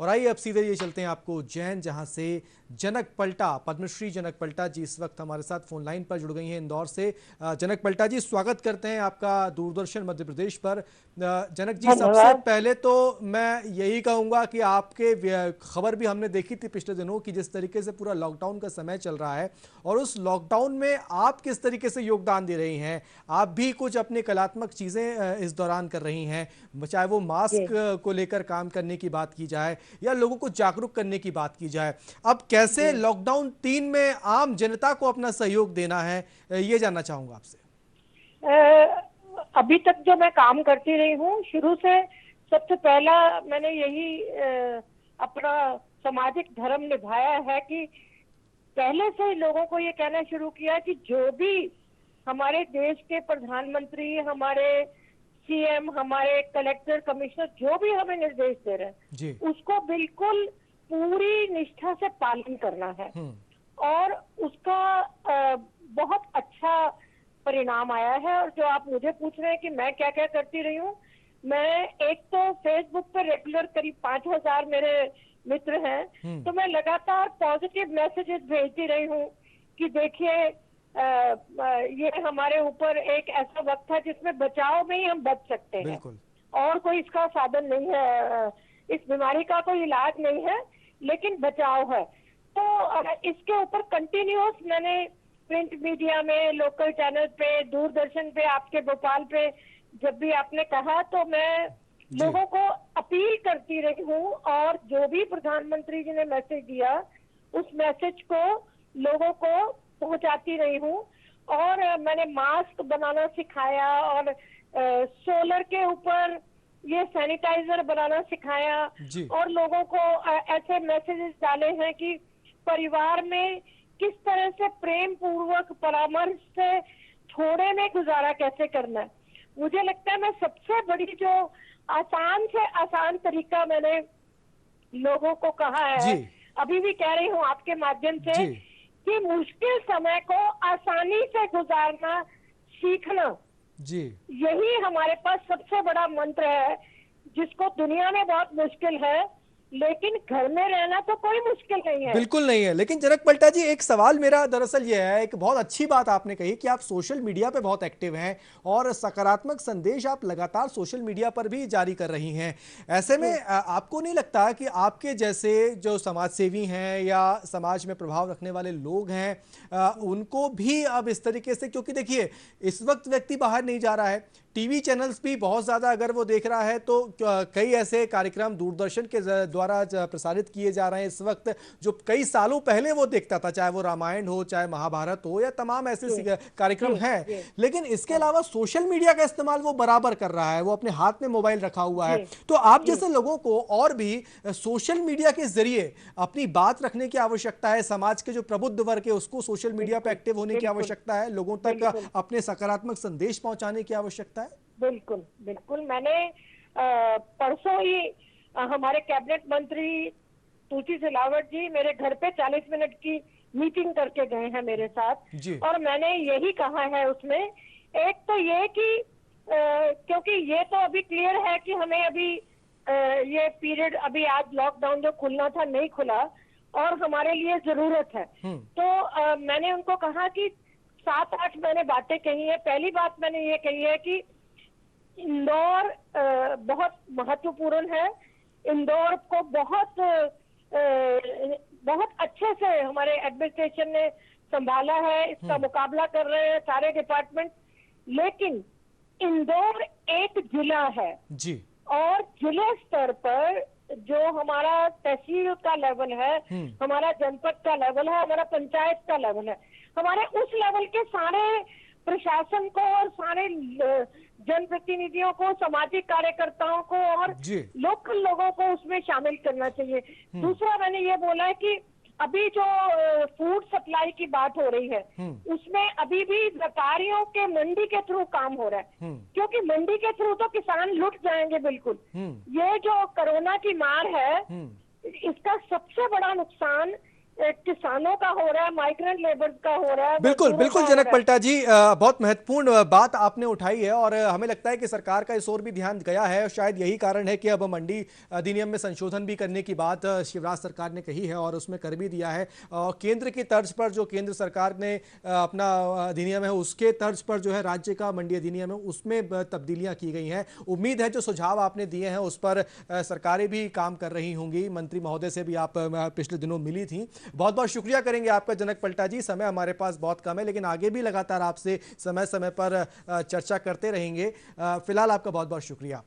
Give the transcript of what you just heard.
और आइए अब सीधे ये चलते हैं आपको उज्जैन, जहां से जनक पलटा, पद्मश्री जनक पलटा जी इस वक्त हमारे साथ फोन लाइन पर जुड़ गई हैं इंदौर से। जनक पलटा जी, स्वागत करते हैं आपका दूरदर्शन मध्य प्रदेश पर। जनक जी, सबसे धन्यवाद। पहले तो मैं यही कहूंगा कि आपके खबर भी हमने देखी थी पिछले दिनों की, जिस तरीके से पूरा लॉकडाउन का समय चल रहा है और उस लॉकडाउन में आप किस तरीके से योगदान दे रही हैं। आप भी कुछ अपनी कलात्मक चीजें इस दौरान कर रही हैं, चाहे वो मास्क जी को लेकर काम करने की बात की जाए या लोगों को जागरूक करने की बात की जाए। अब कैसे जी लॉकडाउन 3 में आम जनता को अपना सहयोग देना है, ये जानना चाहूंगा आपसे। अभी तक जो मैं काम करती रही हूँ शुरू से, सबसे पहला मैंने यही अपना सामाजिक धर्म निभाया है कि पहले से ही लोगों को ये कहना शुरू किया कि जो भी हमारे देश के प्रधानमंत्री, हमारे सीएम, हमारे कलेक्टर, कमिश्नर जो भी हमें निर्देश दे रहे जी। हैं उसको बिल्कुल पूरी निष्ठा से पालन करना है। और उसका बहुत अच्छा परिणाम आया है। और जो आप मुझे पूछ रहे हैं कि मैं क्या क्या करती रही हूँ, मैं एक तो फेसबुक पर रेगुलर करीब 5,000 मेरे मित्र हैं, तो मैं लगातार पॉजिटिव मैसेजेस भेजती रही हूँ कि देखिए ये हमारे ऊपर एक ऐसा वक्त है जिसमें बचाव में ही हम बच सकते हैं। बिल्कुल। और कोई इसका साधन नहीं है, इस बीमारी का कोई इलाज नहीं है, लेकिन बचाव है। तो इसके ऊपर कंटिन्यूअस मैंने प्रिंट मीडिया में, लोकल चैनल पे, दूरदर्शन पे, आपके भोपाल पे जब भी आपने कहा तो मैं लोगों को अपील करती रही हूँ। और जो भी प्रधानमंत्री जी ने मैसेज दिया उस मैसेज को लोगों को पहुंचाती रही हूँ। और मैंने मास्क बनाना सिखाया और सोलर के ऊपर ये सैनिटाइजर बनाना सिखाया। और लोगों को ऐसे मैसेजेस डाले हैं कि परिवार में किस तरह से प्रेम पूर्वक परामर्श से थोड़े में गुजारा कैसे करना है। मुझे लगता है मैं सबसे बड़ी जो आसान से आसान तरीका मैंने लोगों को कहा है, अभी भी कह रही हूँ आपके माध्यम से, कि मुश्किल समय को आसानी से गुजारना सीखना, जी, यही हमारे पास सबसे बड़ा मंत्र है, जिसको दुनिया में बहुत मुश्किल है, लेकिन घर में रहना तो कोई मुश्किल नहीं है। बिल्कुल नहीं है। लेकिन जनक पलटा जी, एक सवाल मेरा दरअसल ये है, एक बहुत अच्छी बात आपने कही कि आप सोशल मीडिया पे बहुत एक्टिव हैं और सकारात्मक संदेश आप लगातार सोशल मीडिया पर भी जारी कर रही हैं। ऐसे में आपको नहीं लगता कि आपके जैसे जो समाज सेवी हैं या समाज में प्रभाव रखने वाले लोग हैं, उनको भी अब इस तरीके से, क्योंकि देखिए इस वक्त व्यक्ति बाहर नहीं जा रहा है, टीवी चैनल्स भी बहुत ज्यादा अगर वो देख रहा है तो कई ऐसे कार्यक्रम दूरदर्शन के द्वारा प्रसारित किए जा रहे हैं इस वक्त जो कई सालों पहले वो देखता था, चाहे वो रामायण हो, चाहे महाभारत हो, या तमाम ऐसे कार्यक्रम हैं। लेकिन इसके अलावा सोशल मीडिया का इस्तेमाल वो बराबर कर रहा है, वो अपने हाथ में मोबाइल रखा हुआ है। तो आप जैसे लोगों को और भी सोशल मीडिया के जरिए अपनी बात रखने की आवश्यकता है, समाज के जो प्रबुद्ध वर्ग है उसको सोशल मीडिया पर एक्टिव होने की आवश्यकता है, लोगों तक अपने सकारात्मक संदेश पहुंचाने की आवश्यकता है। बिल्कुल बिल्कुल। मैंने परसों ही हमारे कैबिनेट मंत्री तुलसी सिलावट जी मेरे घर पे 40 मिनट की मीटिंग करके गए हैं मेरे साथ। और मैंने यही कहा है उसमें, एक तो ये कि क्योंकि ये तो अभी क्लियर है कि हमें अभी ये पीरियड, अभी आज लॉकडाउन जो खुलना था नहीं खुला और हमारे लिए जरूरत है। तो मैंने उनको कहा कि 7-8 मैंने बातें कही है। पहली बात मैंने ये कही है कि इंदौर बहुत महत्वपूर्ण है। इंदौर को बहुत अच्छे से हमारे एडमिनिस्ट्रेशन ने संभाला है, इसका मुकाबला कर रहे हैं सारे डिपार्टमेंट। लेकिन इंदौर एक जिला है जी, और जिले स्तर पर जो हमारा तहसील का लेवल है, हमारा जनपद का लेवल है, हमारा पंचायत का लेवल है, हमारे उस लेवल के सारे प्रशासन को और सारे जनप्रतिनिधियों को, सामाजिक कार्यकर्ताओं को और लोकल लोगों को उसमें शामिल करना चाहिए। दूसरा मैंने ये बोला है कि अभी जो फूड सप्लाई की बात हो रही है उसमें अभी भी व्यापारियों के मंडी के थ्रू काम हो रहा है, क्योंकि मंडी के थ्रू तो किसान लुट जाएंगे बिल्कुल। ये जो कोरोना की मार है इसका सबसे बड़ा नुकसान किसानों का हो रहा है, माइग्रेंट लेबर्स का हो रहा है, बिल्कुल मजदूरों बिल्कुल का हो जनक रहा है। पलटा जी, बहुत महत्वपूर्ण बात आपने उठाई है और हमें लगता है कि सरकार का इस ओर भी ध्यान गया है और शायद यही कारण है कि अब मंडी अधिनियम में संशोधन भी करने की बात शिवराज सरकार ने कही है और उसमें कर भी दिया है। और केंद्र की तर्ज पर जो केंद्र सरकार ने अपना अधिनियम है उसके तर्ज पर जो है राज्य का मंडी अधिनियम है उसमें तब्दीलियां की गई हैं। उम्मीद है जो सुझाव आपने दिए हैं उस पर सरकारें भी काम कर रही होंगी। मंत्री महोदय से भी आप पिछले दिनों मिली थी। बहुत बहुत शुक्रिया करेंगे आपका जनक पलटा जी। समय हमारे पास बहुत कम है लेकिन आगे भी लगातार आपसे समय समय पर चर्चा करते रहेंगे। फिलहाल आपका बहुत बहुत शुक्रिया।